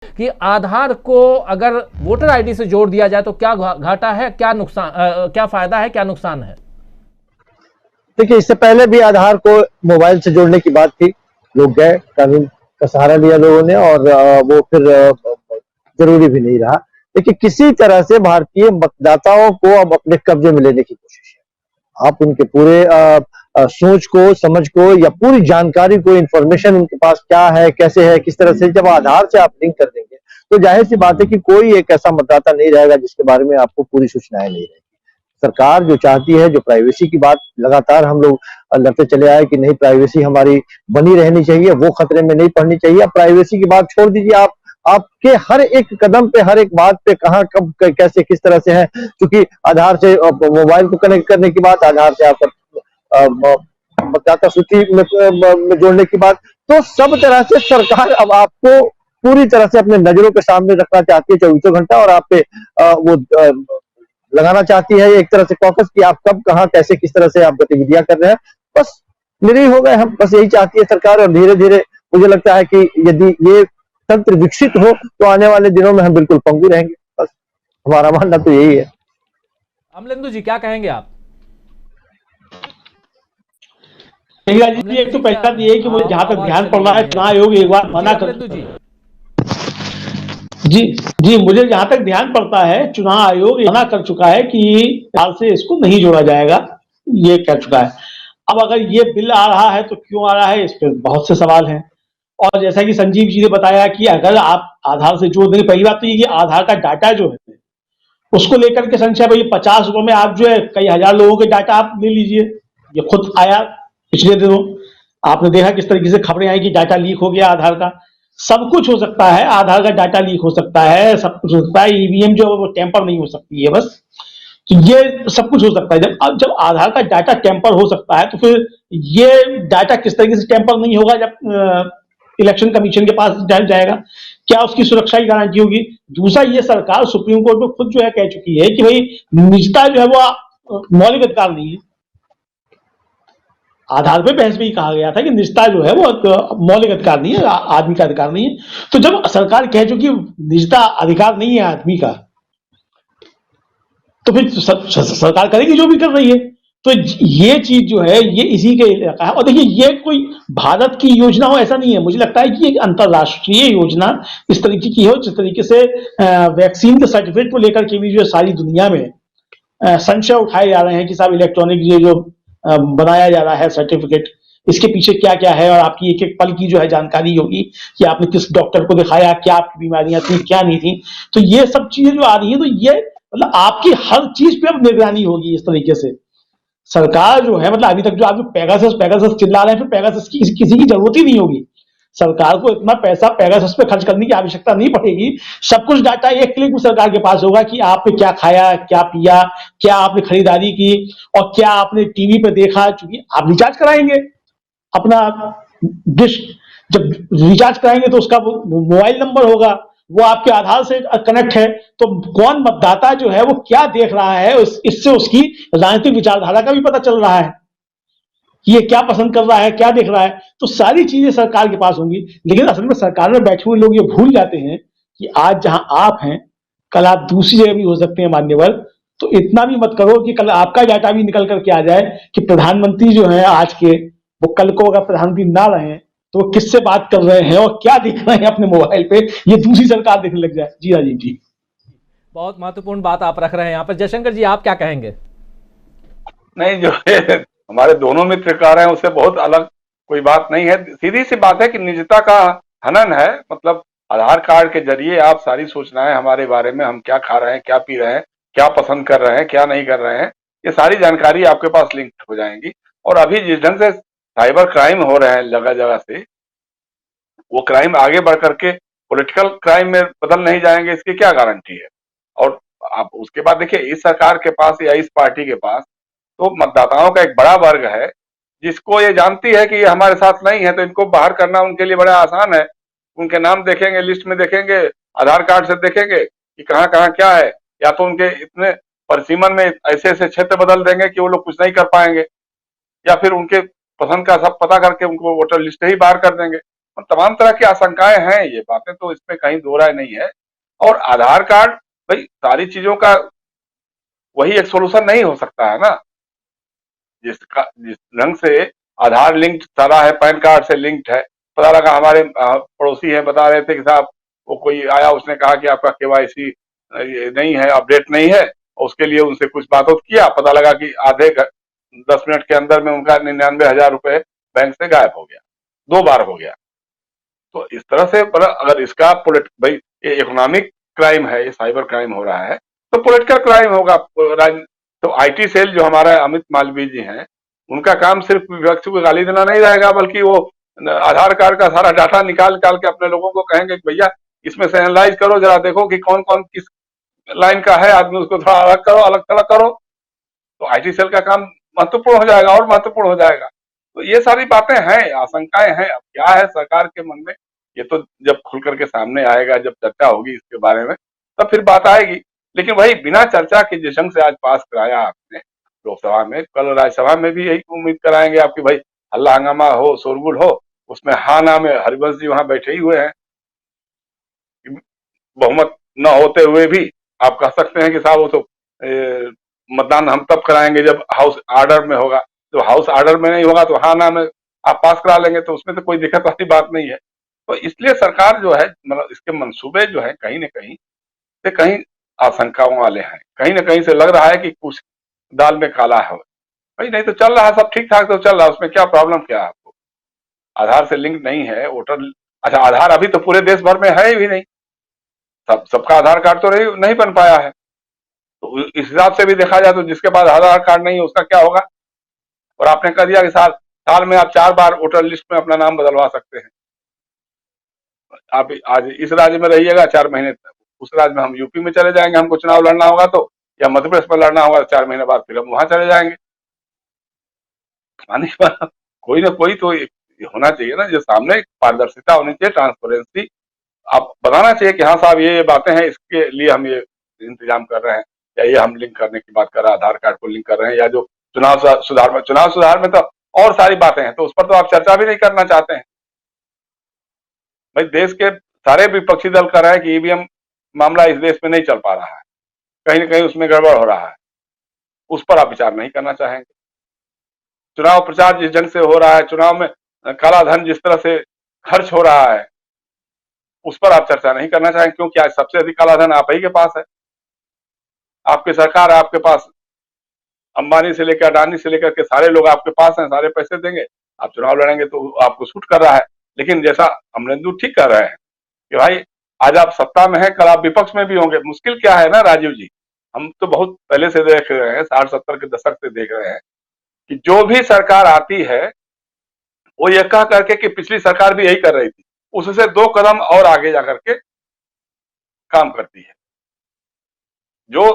कि आधार को अगर वोटर आईडी से जोड़ दिया जाए तो क्या घाटा है, क्या नुकसान, क्या फायदा है, क्या नुकसान है? देखिए, इससे पहले भी आधार को मोबाइल से जोड़ने की बात थी, लोग गए, कानून का सहारा लिया लोगों ने और वो फिर जरूरी भी नहीं रहा। देखिए, किसी तरह से भारतीय मतदाताओं को अब अपने कब्जे में लेने की कोशिश है। आप उनके पूरे सोच को, समझ को या पूरी जानकारी को, इंफॉर्मेशन उनके पास क्या है, कैसे है, किस तरह से, जब आधार से आप लिंक कर देंगे तो जाहिर सी बात है कि कोई एक ऐसा मतदाता नहीं रहेगा जिसके बारे में आपको पूरी सूचनाएं नहीं रहेगी। सरकार जो चाहती है, जो प्राइवेसी की बात लगातार हम लोग लड़ते चले आए कि नहीं, प्राइवेसी हमारी बनी रहनी चाहिए, वो खतरे में नहीं पड़नी चाहिए। अब प्राइवेसी की बात छोड़ दीजिए, आप आपके हर एक कदम पे, हर एक बात पे, कहाँ कब कैसे किस तरह से है, क्योंकि आधार से मोबाइल को कनेक्ट करने की बात, आधार से आपका मतदाता सूची में जोड़ने की बात, तो सब तरह से सरकार अब आपको पूरी तरह से अपने नजरों के सामने रखना चाहती है 24 घंटा, और आप पे वो लगाना चाहती है एक तरह से फोकस कि आप कब, कहां, कैसे, किस तरह से आप गतिविधियां कर रहे हैं। बस निरीह हो गए हम, बस यही चाहती है सरकार। और धीरे धीरे मुझे लगता है कि यदि ये तंत्र विकसित हो तो आने वाले दिनों में हम बिल्कुल पंगु रहेंगे। बस हमारा मानना तो यही है। अमलेंदु जी, क्या कहेंगे आप? जी, एक तो पहला ये है कि मुझे जहां तक ध्यान पड़ रहा है, चुनाव आयोग एक बार मना कर जी, मुझे जहां तक ध्यान पड़ता है, चुनाव आयोग मना कर चुका है कि साल से इसको नहीं जोड़ा जाएगा, ये कह चुका है। अब अगर ये बिल आ रहा है तो क्यों आ रहा है, इस पर बहुत से सवाल हैं। और जैसा कि संजीव जी ने बताया कि अगर आप आधार से जोड़ देंगे, पहली बात तो ये कि आधार का डाटा जो है उसको लेकर के संख्या भाई 50 रुपए में आप जो है कई हजार लोगों के डाटा आप ले लीजिए। ये खुद आया पिछले दिनों, आपने देखा किस तरीके से खबरें आई कि डाटा लीक हो गया आधार का। सब कुछ हो सकता है, आधार का डाटा लीक हो सकता है, सब कुछ हो सकता है। ईवीएम जो है वो टेम्पर नहीं हो सकती है, बस तो ये सब कुछ हो सकता है। जब आधार का डाटा टेम्पर हो सकता है तो फिर ये डाटा किस तरीके से टेम्पर नहीं होगा जब इलेक्शन कमीशन के पास जाएगा, क्या उसकी सुरक्षा की गारंटी होगी? दूसरा, ये सरकार सुप्रीम कोर्ट में खुद जो है कह चुकी है कि भाई निजता जो है वो मौलिक अधिकार नहीं है। आधार पे बहस में ही कहा गया था कि निजता जो है वो मौलिक अधिकार नहीं है, आदमी का अधिकार नहीं है। तो जब सरकार कह चुकी निजता अधिकार नहीं है आदमी का, तो फिर सरकार करेगी जो भी कर रही है। तो ये चीज जो है ये इसी के इलाका है। और देखिए, ये कोई भारत की योजना हो ऐसा नहीं है, मुझे लगता है कि एक अंतरराष्ट्रीय योजना इस तरीके की हो, जिस तरीके से वैक्सीन के सर्टिफिकेट को लेकर के भी जो सारी दुनिया में संशय उठाए जा रहे हैं कि साहब इलेक्ट्रॉनिक ये जो बनाया जा रहा है सर्टिफिकेट, इसके पीछे क्या क्या है, और आपकी एक एक पल की जो है जानकारी होगी कि आपने किस डॉक्टर को दिखाया, क्या आपकी बीमारियां थी, क्या नहीं थी। तो ये सब चीजें जो आ रही है, तो ये मतलब आपकी हर चीज पे अब निगरानी होगी इस तरीके से। सरकार जो है, मतलब अभी तक जो आप पेगासस चिल्ला रहे हैं, फिर पेगासस की किसी की जरूरत ही नहीं होगी। सरकार को इतना पैसा पेगासस पे खर्च करने की आवश्यकता नहीं पड़ेगी। सब कुछ डाटा एक क्लिक में सरकार के पास होगा कि आपने क्या खाया, क्या पिया, क्या आपने खरीदारी की और क्या आपने टीवी पे देखा। चूंकि आप रिचार्ज कराएंगे अपना डिश, जब रिचार्ज कराएंगे तो उसका मोबाइल नंबर होगा, वो आपके आधार से कनेक्ट है। तो कौन मतदाता जो है वो क्या देख रहा है, इससे उसकी राजनीतिक विचारधारा का भी पता चल रहा है, ये क्या पसंद कर रहा है, क्या देख रहा है। तो सारी चीजें सरकार के पास होंगी। लेकिन असल में सरकार में बैठे हुए लोग ये भूल जाते हैं कि आज जहां आप हैं, कल आप दूसरी जगह भी हो सकते हैं मान्यवर। तो इतना भी मत करो कि कल आपका डाटा भी निकल करके आ जाए कि प्रधानमंत्री जो है आज के, वो कल को अगर प्रधानमंत्री ना रहे तो वो किससे बात कर रहे हैं और क्या देख रहे हैं अपने मोबाइल पे, ये दूसरी सरकार देखने लग जाए। जी राजीव जी, बहुत महत्वपूर्ण बात आप रख रहे हैं यहाँ पर। जयशंकर जी, आप क्या कहेंगे? नहीं, जो है हमारे दोनों मित्र कह रहे हैं उससे बहुत अलग कोई बात नहीं है। सीधी सी बात है कि निजता का हनन है। मतलब आधार कार्ड के जरिए आप सारी सूचनाएं हमारे बारे में, हम क्या खा रहे हैं, क्या पी रहे हैं, क्या पसंद कर रहे हैं, क्या नहीं कर रहे हैं, ये सारी जानकारी आपके पास लिंक हो जाएंगी। और अभी जिस ढंग से साइबर क्राइम हो रहे हैं जगह जगह से, वो क्राइम आगे बढ़ करके पॉलिटिकल क्राइम में बदल नहीं जाएंगे, इसकी क्या गारंटी है? और आप उसके बाद देखिए, इस सरकार के पास या इस पार्टी के पास तो मतदाताओं का एक बड़ा वर्ग है जिसको ये जानती है कि ये हमारे साथ नहीं है, तो इनको बाहर करना उनके लिए बड़ा आसान है। उनके नाम देखेंगे, लिस्ट में देखेंगे, आधार कार्ड से देखेंगे कि कहाँ कहाँ क्या है, या तो उनके इतने परिसीमन में ऐसे ऐसे क्षेत्र बदल देंगे कि वो लोग कुछ नहीं कर पाएंगे, या फिर उनके पसंद का सब पता करके उनको वोटर लिस्ट ही बाहर कर देंगे। तमाम तरह की आशंकाएं हैं, ये बातें तो इसमें कहीं दो राय नहीं है। और आधार कार्ड भाई सारी चीजों का वही एक सोल्यूशन नहीं हो सकता है ना। जिस ढंग से आधार लिंक्ड सारा है, पैन कार्ड से लिंक्ड है। पता लगा हमारे पड़ोसी हैं बता रहे थे कि साहब वो कोई आया, उसने कहा कि आपका केवाईसी नहीं है, अपडेट नहीं है, और उसके लिए उनसे कुछ बात किया, पता लगा कि आधे 10 मिनट के अंदर में उनका 99,000 रुपए बैंक से गायब हो गया, 2 बार हो गया। तो इस तरह से अगर इसका भाई ये इकोनॉमिक क्राइम है, ये साइबर क्राइम हो रहा है, तो पॉलिटिकल क्राइम होगा। तो आईटी सेल जो हमारा अमित मालवीय जी हैं, उनका काम सिर्फ विपक्ष को गाली देना नहीं रहेगा, बल्कि वो आधार कार्ड का सारा डाटा निकाल के अपने लोगों को कहेंगे कि भैया इसमें से एनालाइज करो, जरा देखो कि कौन कौन किस लाइन का है आदमी, उसको थोड़ा अलग करो, अलग थोड़ा करो। तो आईटी सेल का काम महत्वपूर्ण हो जाएगा और महत्वपूर्ण हो जाएगा। तो ये सारी बातें हैं, आशंकाएं हैं। अब क्या है सरकार के मन में, ये तो जब खुल करके सामने आएगा, जब चर्चा होगी इसके बारे में, तब फिर बात आएगी। लेकिन वही बिना चर्चा के जिस ढंग से आज पास कराया आपने लोकसभा में, कल राज्यसभा में भी यही उम्मीद कराएंगे आपकी भाई हल्ला हंगामा हो, शोरगुल हो। उसमें हाँ ना में हरिवंश जी वहां बैठे ही हुए हैं, बहुमत न होते हुए भी आप कह सकते हैं कि साहब वो तो मतदान हम तब कराएंगे जब हाउस ऑर्डर में होगा। जब हाउस ऑर्डर में नहीं होगा तो हाँ ना में आप पास करा लेंगे, तो उसमें तो कोई दिक्कत वाली बात नहीं है। तो इसलिए सरकार जो है, मतलब इसके मंसूबे जो है कहीं न कहीं से कहीं आशंकाओं वाले हैं, कहीं न कहीं से लग रहा है कि कुछ दाल में काला है भाई। नहीं तो चल रहा है सब ठीक ठाक, तो चल रहा है, उसमें क्या प्रॉब्लम क्या है आपको? आधार से लिंक नहीं है वोटर, अच्छा आधार अभी तो पूरे देश भर में है भी नहीं, सबका आधार कार्ड तो नहीं बन पाया है। तो इस हिसाब से भी देखा जाए तो जिसके पास आधार कार्ड नहीं है उसका क्या होगा? और आपने कह दिया कि साल में आप 4 बार वोटर लिस्ट में अपना नाम बदलवा सकते हैं। आप आज इस राज्य में रहिएगा 4 महीने तक, उस राज्य में हम यूपी में चले जाएंगे, हमको चुनाव लड़ना होगा तो, या मध्य प्रदेश में लड़ना होगा, 4 महीने बाद फिर हम वहां चले जाएंगे। कोई ना कोई तो होना चाहिए ना, जो सामने पारदर्शिता होनी चाहिए, ट्रांसपेरेंसी। आप बताना चाहिए कि हाँ साहब ये बातें हैं, इसके लिए हम ये इंतजाम कर रहे हैं, या ये हम लिंक करने की बात कर रहे हैं, आधार कार्ड को लिंक कर रहे हैं, या जो चुनाव सुधार में तो और सारी बातें हैं, तो उस पर तो आप चर्चा भी नहीं करना चाहते हैं। भाई देश के सारे विपक्षी दल कर रहे हैं कि ईवीएम मामला इस देश में नहीं चल पा रहा है, कहीं ना कहीं उसमें गड़बड़ हो रहा है, उस पर आप विचार नहीं करना चाहेंगे। चुनाव प्रचार जिस ढंग से हो रहा है, चुनाव में काला धन जिस तरह से खर्च हो रहा है, उस पर आप चर्चा नहीं करना चाहेंगे, क्योंकि आज सबसे अधिक काला धन आप ही के पास है, आपकी सरकार है, आपके पास अंबानी से लेकर अडानी से लेकर के सारे लोग आपके पास हैं, सारे पैसे देंगे, आप चुनाव लड़ेंगे तो आपको सूट कर रहा है। लेकिन जैसा अमरेंदु ठीक कर रहे हैं कि भाई आज आप सत्ता में हैं, कल आप विपक्ष में भी होंगे। मुश्किल क्या है ना राजीव जी, हम तो बहुत पहले से देख रहे हैं, 60-70 के दशक से देख रहे हैं कि जो भी सरकार आती है वो ये कह करके कि पिछली सरकार भी यही कर रही थी, उससे 2 कदम और आगे जाकर के काम करती है। जो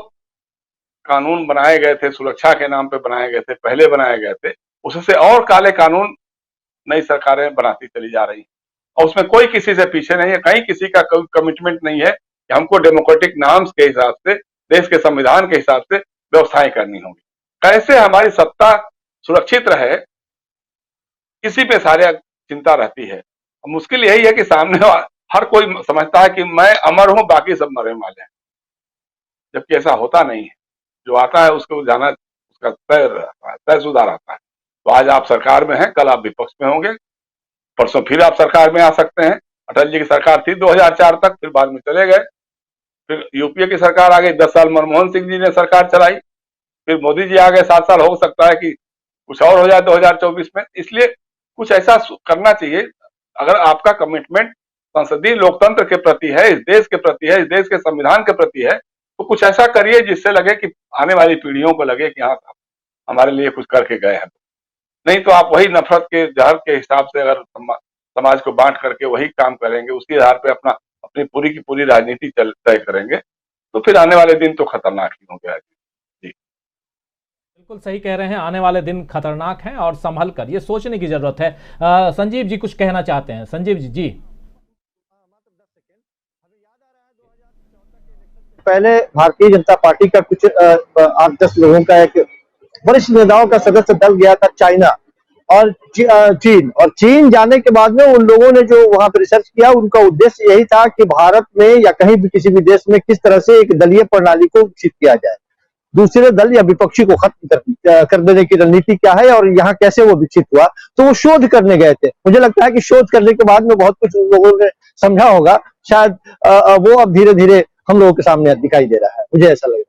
कानून बनाए गए थे, सुरक्षा के नाम पे बनाए गए थे, पहले बनाए गए थे, उससे और काले कानून नई सरकारें बनाती चली जा रही हैं, और उसमें कोई किसी से पीछे नहीं है, कहीं किसी का कोई कमिटमेंट नहीं है कि हमको डेमोक्रेटिक नॉर्म्स के हिसाब से, देश के संविधान के हिसाब से व्यवस्थाएं करनी होंगी, कैसे हमारी सत्ता सुरक्षित रहे, इसी पे सारे चिंता रहती है। मुश्किल यही है कि सामने हर कोई समझता है कि मैं अमर हूं, बाकी सब मरे वाले हैं, जबकि ऐसा होता नहीं है। जो आता है उसको जाना, उसका तयशुदा रहता है। तो आज आप सरकार में हैं, कल आप विपक्ष में होंगे, परसों फिर आप सरकार में आ सकते हैं। अटल जी की सरकार थी 2004 तक, फिर बाद में चले गए, फिर यूपीए की सरकार आ गई, 10 साल मनमोहन सिंह जी ने सरकार चलाई, फिर मोदी जी आ गए, 7 साल, हो सकता है कि कुछ और हो जाए 2024 में। इसलिए कुछ ऐसा करना चाहिए, अगर आपका कमिटमेंट संसदीय लोकतंत्र के प्रति है, इस देश के प्रति है, इस देश के संविधान के प्रति है, तो कुछ ऐसा करिए जिससे लगे कि आने वाली पीढ़ियों को लगे कि हाँ हमारे लिए कुछ करके गए हैं। नहीं तो आप वही नफरत के जहर के हिसाब से अगर समाज को बांट करके वही काम करेंगे, उसी आधार पे अपनी पूरी की पूरी राजनीति तय करेंगे, तो फिर आने वाले दिन तो खतरनाक ही होंगे। जी बिल्कुल सही कह रहे हैं, आने वाले दिन खतरनाक हैं और संभल कर ये सोचने की जरूरत है। संजीव जी कुछ कहना चाहते हैं? संजीव जी। पहले भारतीय जनता पार्टी का कुछ 8-10 लोगों का एक वरिष्ठ नेताओं का सदस्य दल गया था चाइना, और चीन जाने के बाद में उन लोगों ने जो वहां पर रिसर्च किया, उनका उद्देश्य यही था कि भारत में या कहीं भी किसी भी देश में किस तरह से एक दलीय प्रणाली को विकसित किया जाए, दूसरे दल या विपक्षी को खत्म कर देने की रणनीति क्या है और यहाँ कैसे वो विकसित हुआ। तो वो शोध करने गए थे। मुझे लगता है कि शोध करने के बाद में बहुत कुछ उन लोगों ने समझा होगा, शायद वो अब धीरे धीरे हम लोगों के सामने दिखाई दे रहा है, मुझे ऐसा लगता है।